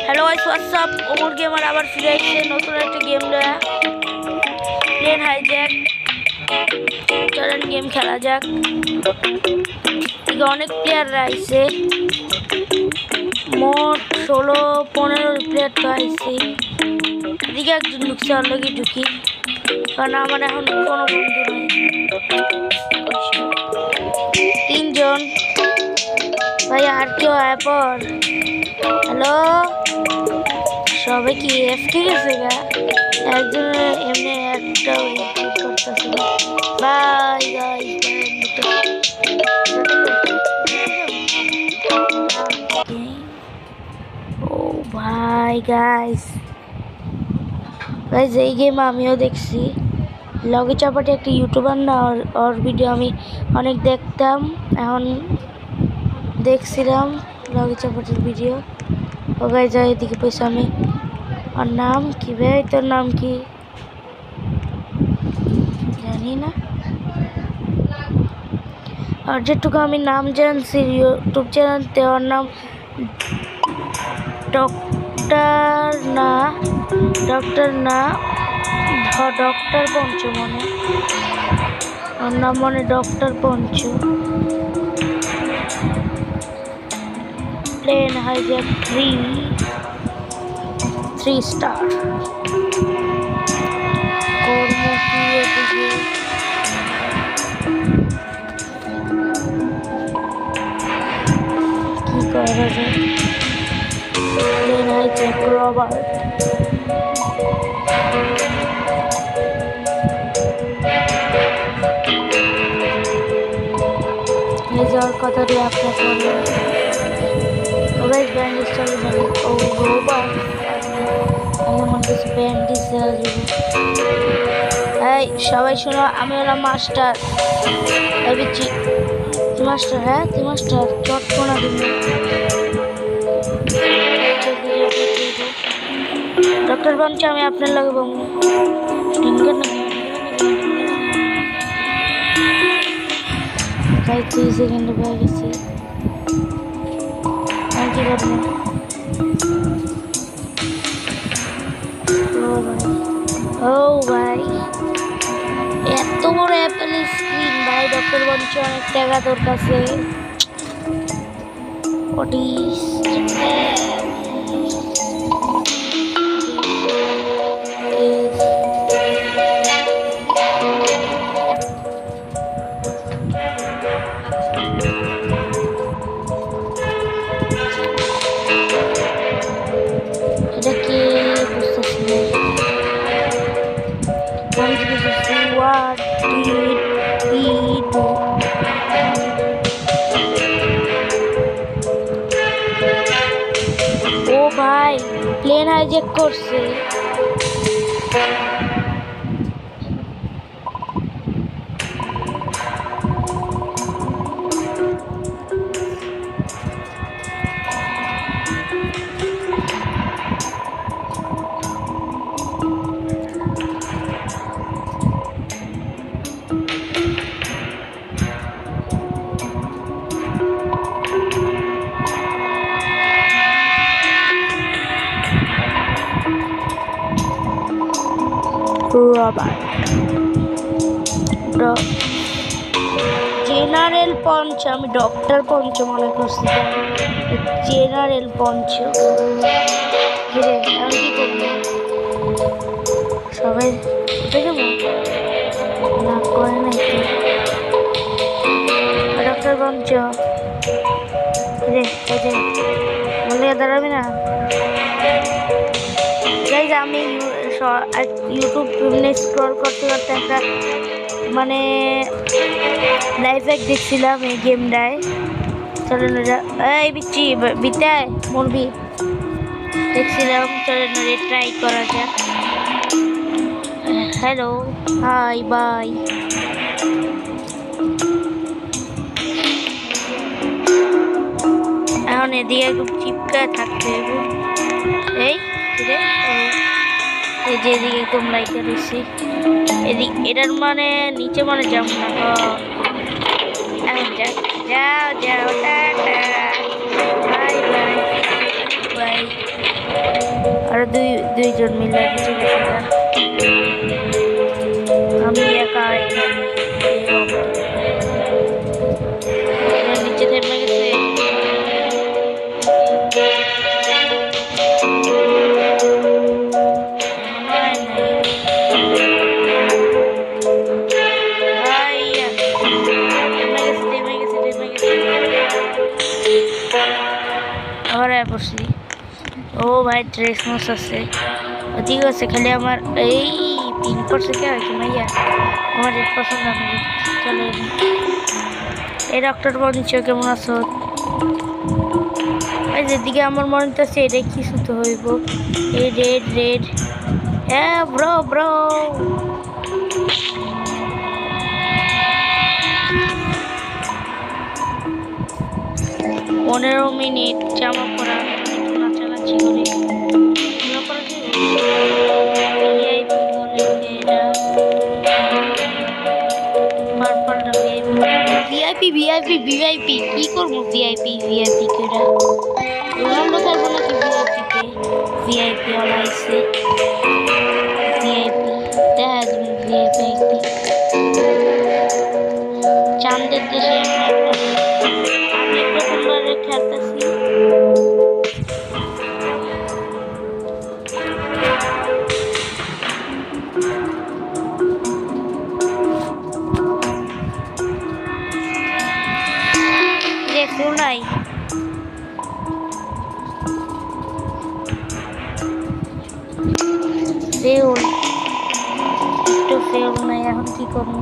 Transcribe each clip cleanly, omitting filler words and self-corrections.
Hello guys, WhatsApp. Omar gamer আবার ফিরে আসছে নতুন একটা গেম লয়া, প্লেন হাইজ্যাক। চলেন গেম খেলা যাক। অনেক প্লেয়াররা আইছে, মোট 16-15 প্লেয়ার তো আইছে। এদিকে একজন ঢুকছে, অলরেডি ঢুকি, কারণ আমার এখন কোনো বন্ধু নেই। 3 জন ভাই, আর কেউ আয় পর। হ্যালো, সবাই কি এফকে গেছে গা? একজন এমনি একটা রিপিট করতেছে। বাই গাইস, ও ভাই গাইস, এই গেম আমিও দেখছি। লগি চাপাটি একটা ইউটিউবার না, ওর ভিডিও আমি অনেক দেখতাম, এখন দেখছিলাম লগি চাপাটির ভিডিও। ও গাইস, যাই এদিকে পয়সা আমি। আর নাম কি ভাই? তোর নাম কি জানি না, আর যেটুকু আমি নাম জানছি ইউটিউব চ্যানেলতে, ওর নাম ডক্টর না ডক্টর পঞ্চু মনে, ওর নাম মনে doctor Panchu. Plane hijack 3 star. কর্ম কি এদিকে? কি করা যায়? Plane hijack Robert. যাওয়ার কথাটি আপনার মনে ব্যান্ডেজ চলে যাবে। ও রোবট, আমার মনে হচ্ছে ব্যান্ডেজ দেওয়া যাবে। এই সবাই শোনো, আমি হলাম মাস্টার। ভেবেছি তুই মাস্টার? হ্যাঁ তুই মাস্টার, চটকোনা দিন। ডক্টর পঞ্চু, আমি আপনার লাগে বলবো। তাই 3 সেকেন্ডে পেয়ে গেছি। আমি কি করবো? ও ভাই, এত বড় অ্যাপেল স্ক্রিন ভাই। ডক্টর পঞ্চু, অনেক টাকা তোর কাছে। এটা কি বুঝতেছি না। What did he do? ও ভাই, প্লেন হাইজ্যাক করছে। রবার্ট, জেনারেল পঞ্চ। আমি ডক্টর পঞ্চ মনে করছি, জেনারেল পঞ্চ। ঘিরে আমি কি করবো? সবাই যাবো না, করে নাই তো। ডক্টর পঞ্চ রে, বলে দাঁড়াবি না। আমি ইউটিউব স্ক্রল করতে করতে একটা মানে লাইভ হ্যাক দেখছিলাম এই গেমটায়। চলেন এই বিচ্ছি বিদ্যায় মরবি দেখছিলাম, চলেন ট্রাই করা যাক। Hello, hi, bye. এখন এদিকে খুব চিপকায় থাকতে হবে। এই এই যে এদিকে তোমরা রয়েছি, এটার মানে নিচে মানে যাব না। এখন যাও টাটা, বাই বাই বাই। আর দুইজন মিলে কিছু কিছু না। আমি একা নিচে থেমে গেছে। পড়ছি ও ভাই ড্রেস মস আছে ঠিক আছে খালি আমার এই পিন করছে কে কি মাইয়া আমার রেড পছন্দ আমি চলে এই ডক্টর বলছো কেমন আছো এই যেদিকে আমার মনে হচ্ছে এটা কিছু তো হইব এই রেড রেড হ্যাঁ ব্রো ব্রো 15 মিনিট জামা পরা একটু নাচানাচি করি ভিআইপি ভিআইপি ভিআইপি কি করবো ভিআইপি ভিআইপি করে রোনাল্ডো খেলবো নাকি ভিআইপিতে ভিআইপি অলাইছে ভিআইপি দেখা যাবে ভিআইপি চাঁদের দেশে আমি প্রথমবার খেলতেছি দেখো নাই ফেউল একটু ফেউল নাই এখন কি করবো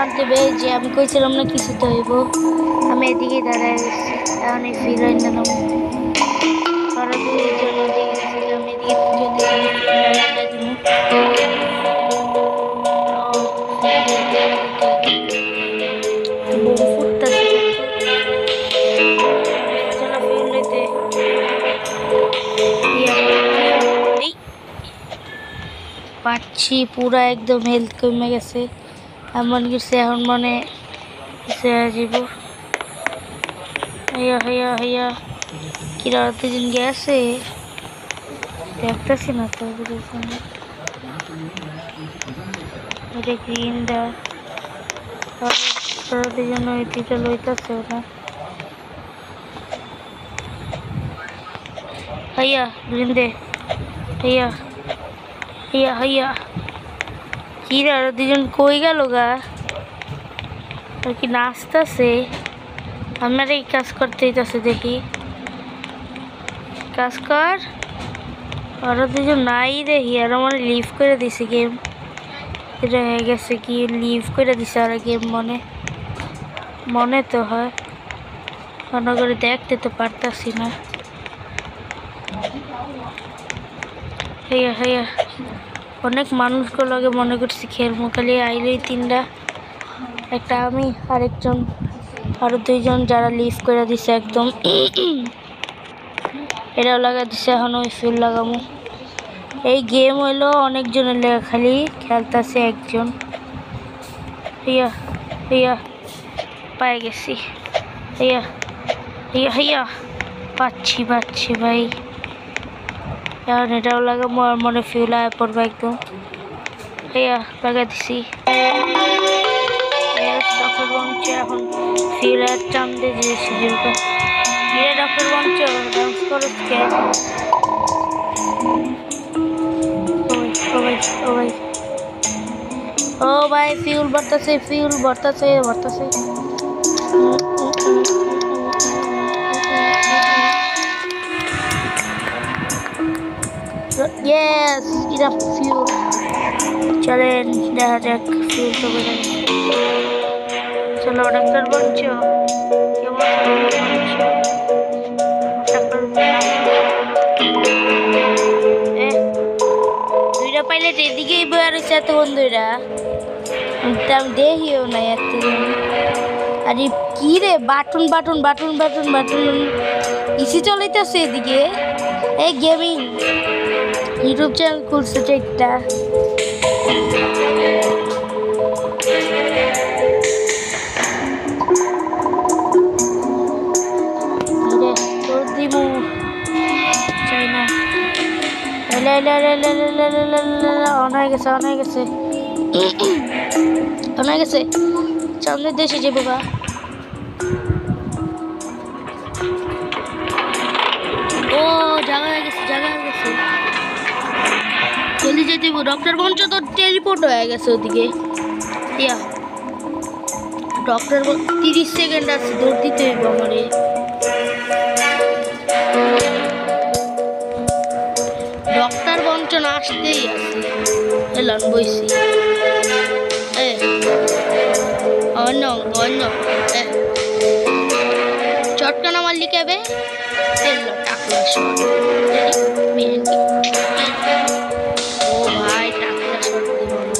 আনতে বেজে আমি কইছিলাম না কিছু তো হইব আমি এদিকে দাঁড়ায় গেছি এখন এই ফিরাই না নেব আর দুইজন এদিকে ছিলাম পাচ্ছি পুরা একদম হেলথ কমে গেছে এমন কিছু এখন মনে যাব হইয়া হইয়া হইয়া কিরা দুজন গেছে দেখতেছি না তো এটা গ্রিনটা দুজন ওইদিকে লইতেছে ওরা হইয়া গ্রিন দে হইয়া হইয়া হইয়া কিরা আর দুজন কই গেল গা আর কি নাচতেছে আমার এই কাজ করতে হইতেছে দেখি কাজ কর আর দুজন নাই দেখি আর আমার লিভ করে দিছে গেম এটা হয়ে গেছে কি লিভ করে দিছে আর গেম মনে তো হয় মনে করে দেখতে তো পারতাছি না হইয়া হইয়া অনেক মানুষগুলোকে মনে করছি খেলবো খালি আইলেই তিনটা একটা আমি আরেকজন আরো দুইজন যারা লিভ করে দিছে একদম এরাও লাগা দিছে এখন ওই ফিল লাগামো এই গেম হইলো অনেকজনের লেগে খালি খেলতেছে একজন হইয়া হইয়া পাই গেছি হইয়া হইয়া হইয়া পাচ্ছি ভাই এখন এটাও লাগাবো আর মনে ফিউল আয় পড়বো একদম হইয়া লাগা দিছি ডক্টর বঞ্চ এখন ফিউলের টান দিয়ে দিয়েছি যেটা ডক্টর বঞ্চ ডান্স করো ও ভাই ফিউল ভরতেছে Yes, enough fuel. চলেন দেখা যাক ফিউল তো বেড়ে চলো ডাক্তার বলছো কেমন দুইটা পাইলে এদিকেই বয়ে রয়েছে এত বন্ধুরা আমি দেখিও না এতদিন আর কি রে বাটন ইসি চলাইতেছে এদিকে এই গেমিং ইউটিউব চ্যানেল খুলছে একটা অনেক গেছে অনেক গেছে সামনের দেশে যাবো গা। ও জায়গা হয়ে গেছে জলদি যেতে ডক্টর বঞ্চ তো টেলিপোর্ট হয়ে গেছে ওদিকে। ইয়া ডক্টর 30 সেকেন্ড আছে, দৌড় দিতে হইব আমারে। ডক্টর বঞ্চন আসতেই আছে, এলাম বইছি অন্য চটকানা মারলি কেবে এলো টাকলা শট। ও ভাই টাকলা শট দিব আমি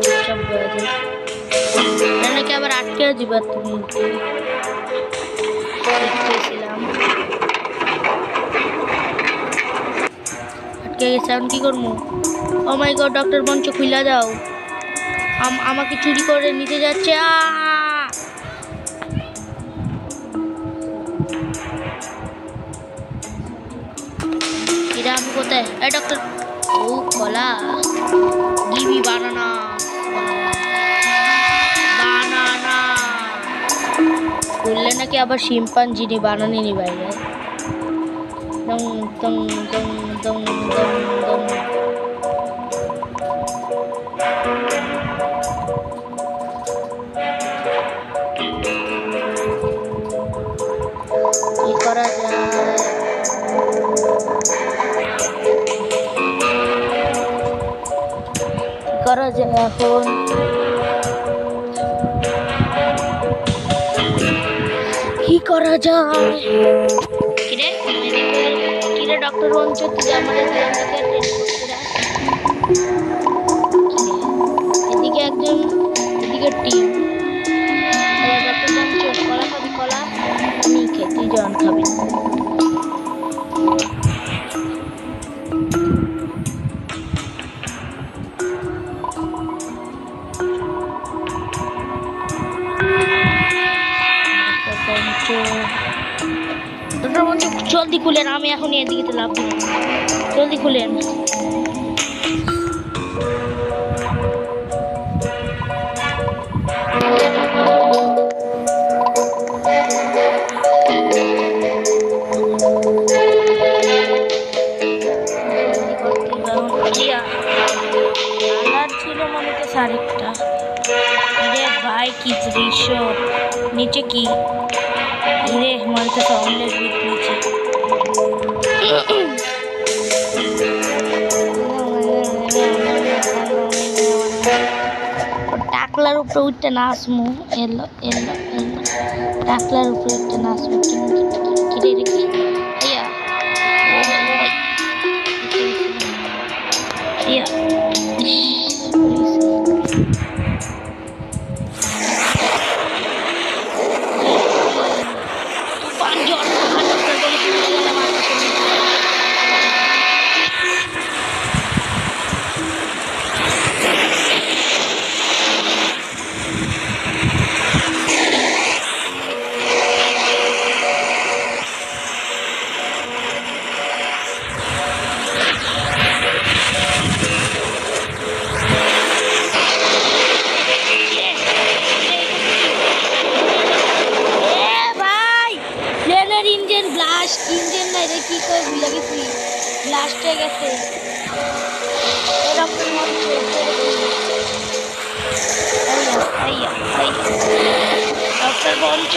চুপচাপ বলে দিই নাকি আবার আটকে দিবা তুমি। দেখতেছিলাম আটকে গেছে, এখন কি করবো? ও মাই গড ডক্টর বঞ্চ খুইলা দাও, আমাকে চুরি করে নিতে যাচ্ছে। এটা আমি কোথায়? এই ডক্টর ও কলা গিমি বানানা বললে নাকি আবার শিম্পাঞ্জিনি বানানি নি বাইরে। দং দং দং দং দং দং কি করা যায়? করা যায় এখন? কি করা যায়? কিরে ডক্টর বঞ্চ তুই আমার এদিকে একজন, এদিকে টিম। ডক্টর বঞ্চ কলা খাবি? কলা আমি খেতে জন খাবি। জলদি খুলেন, আমি এখন এদিকে লাভ দিই, জলদি খুলেন। ছিল মনে তো শাড়িটা। ভাই কি দৃশ্য, নিচে কি রে हमारे तो ऑमलेट भी नीचे। টাকলার উপরে উঠতে না আসমু, এলো টাকলার উপরে উঠতে না আসমু। কিরে রেখি ইঞ্জিন নাই রে, কি করে ভুলে গেছি ব্লাস্ট হয়ে গেছে। ডক্টর বঞ্চ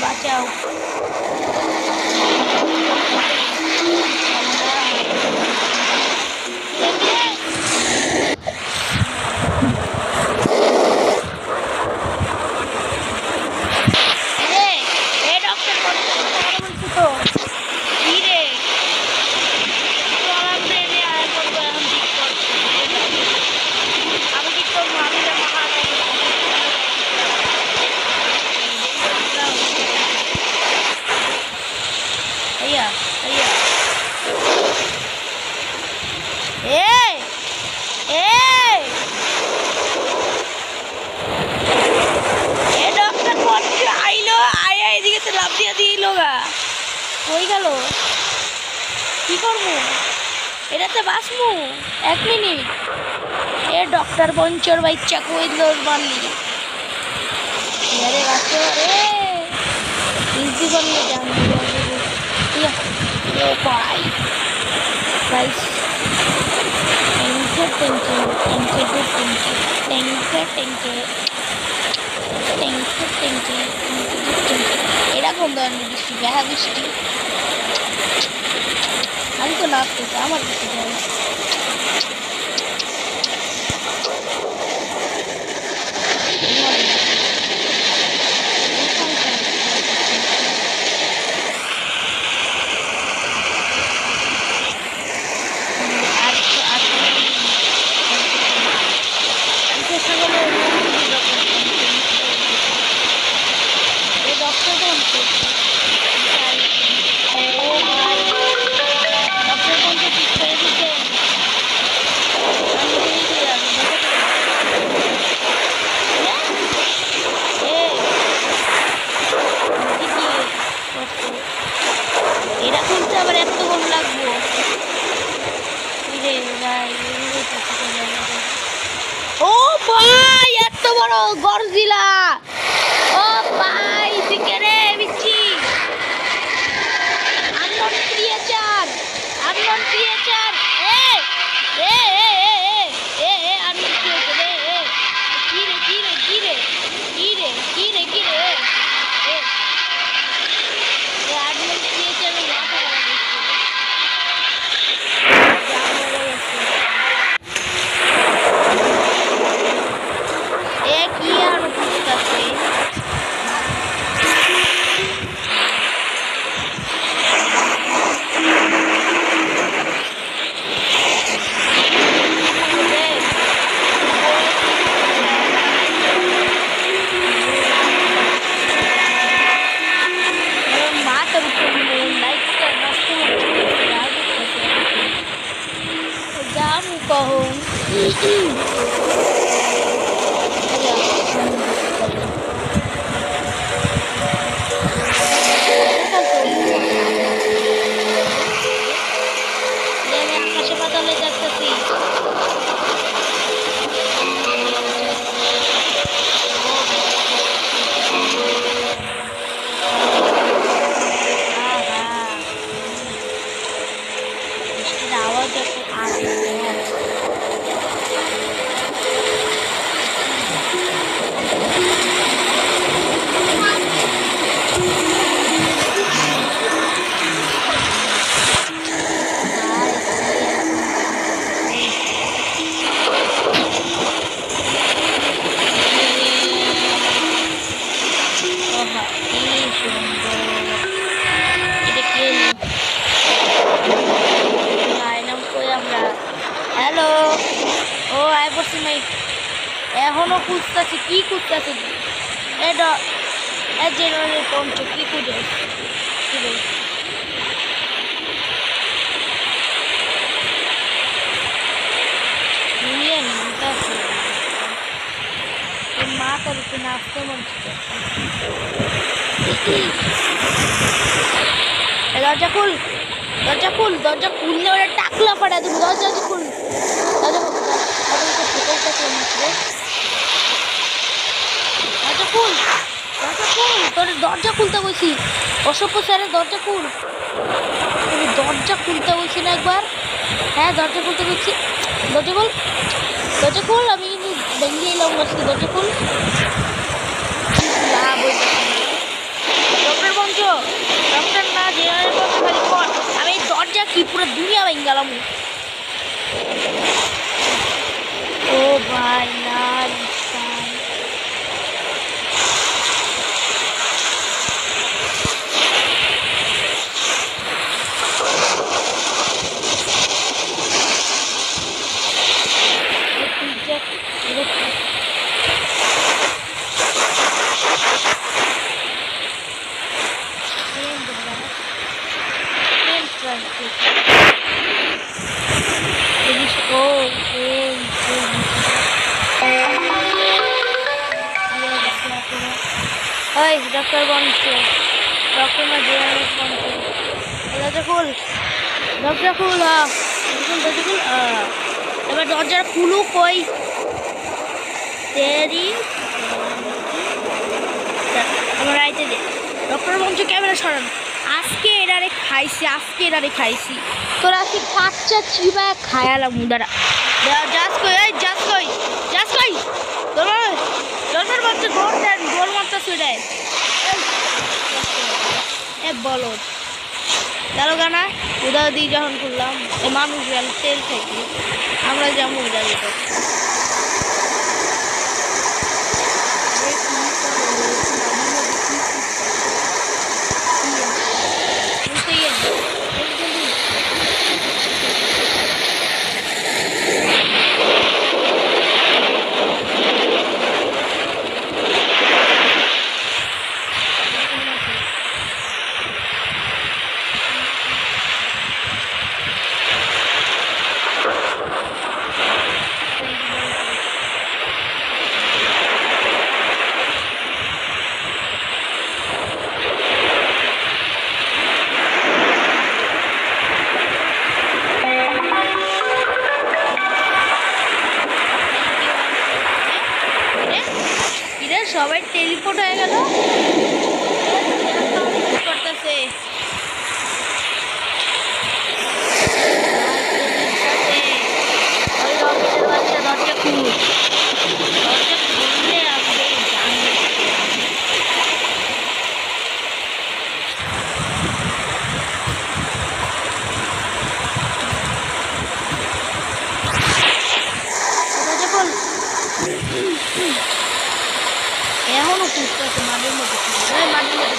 বাঁচাও। কি করবো এটাতে বাঁচবো 1 মিনিট এ ডক্টর বঞ্চর বাচ্চা কইল বানলি আরে বাঁচো রে ইজি করলে জান ও ভাই গাইস এটা কোন ধরনের বৃষ্টি বেহা বৃষ্টি আমি তো নাচতেছি আমার কিছু যায় না। এটা খুলতে আবার এতক্ষণ লাগবো ও ভাই এত বড় গরজিলা ও ভাই দিকে রে বিচ্ছি আননোন ক্রিয়েচার এ এ এ এ এ এ আননোন ক্রিয়েচার এ কি রে এ আননোন ক্রিয়েচার মাথা খারাপ হচ্ছে এ কি আর বুঝতেছে कहूँ আকাশে পাতালে যাচ্ছি আওয়াজ হ্যালো ও আই বলছি মাই এখনো খুঁজতেছি কি খুঁজতেছি এটা যে পঞ্চ কি খুঁজে মাথার উপরে নাচতে মন দরজা খুল দরজা খুললে ওরা টাকলা ফাটা দেবো দরজা খুল তোর দরজা খুলতে বলছি অসভ্য স্যারের দরজা খুলতে বলছি না একবার হ্যাঁ দরজা খুলতে বলছি দরজা খুল আমি কিন্তু ভেঙে এলাম আজকে দরজা খুল ডক্টর বঞ্চ ডক্টর না যে খালি কর আমি এই দরজা কি পুরো দুনিয়া ভেঙে গেলাম ও ভাই না ডক্টর বঞ্চ ডক্টর না যে দরজা খুল দরজা খুল, দরজা খুল। এবার দরজা খুলুক। কই তেরি আমার রাইতে দে। ডক্টর বলছে ক্যামেরা সরান। আজকে এরারে খাইছি। তোরা আজকে কাচ্চা চিবা খায়ালাম মুদারা। যাস কই তোমার বাচ্চা দৌড় দেন, গোল মারটা ছুড়ে বলো গেল গানা উদা দিয়ে যখন করলাম মানুষ গেল তেল খাইছি। আমরা যেমন যাবো সবাই টেলিপোর্ট হয়ে গেল। করতেছে ওই রকেটের বাচ্চা দরজা খুলুন। দরজা খুললে আপনি দরজা খোল। এখনো খুঁজতেছে মাঠের মধ্যে মাঠের মধ্যে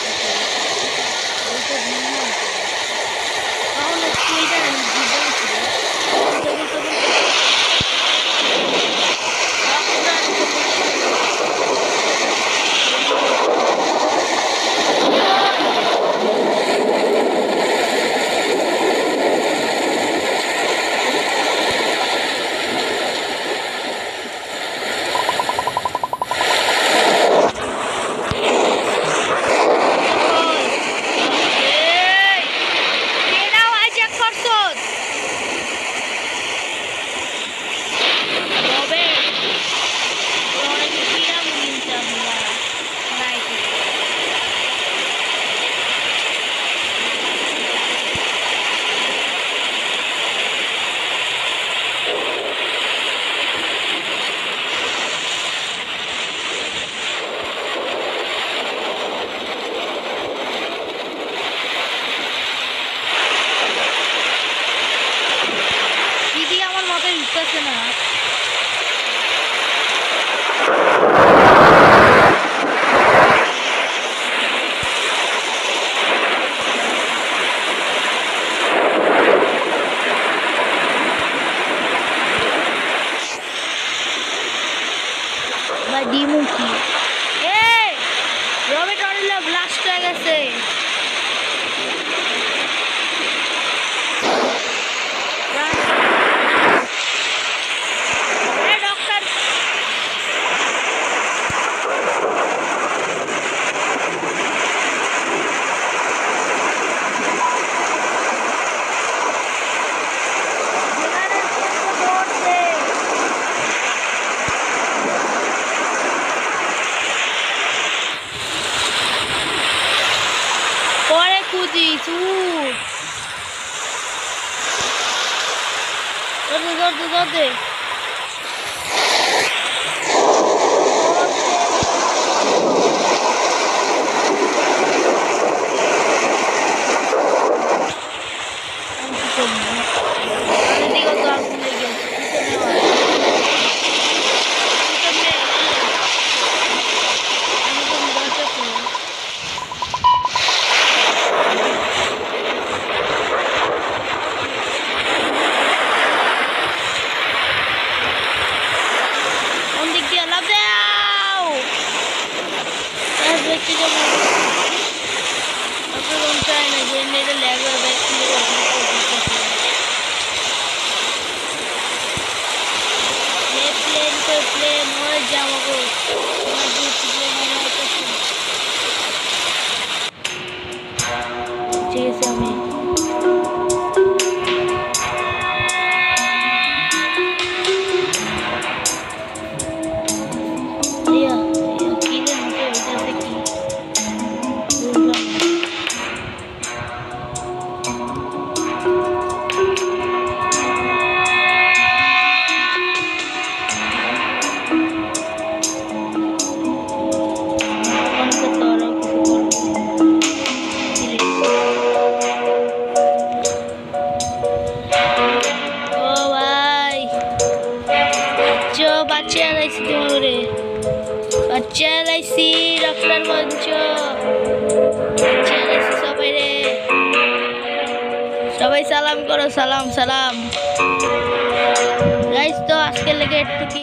না বা ডিমুকি রবেট অরিলা ব্লাস্ট হয়ে গেছে। দে মাস্টার মঞ্চ সবাই রে, সবাই সালাম করো, সালাম সালাম। গাইস তো আজকের লেগে একটু কি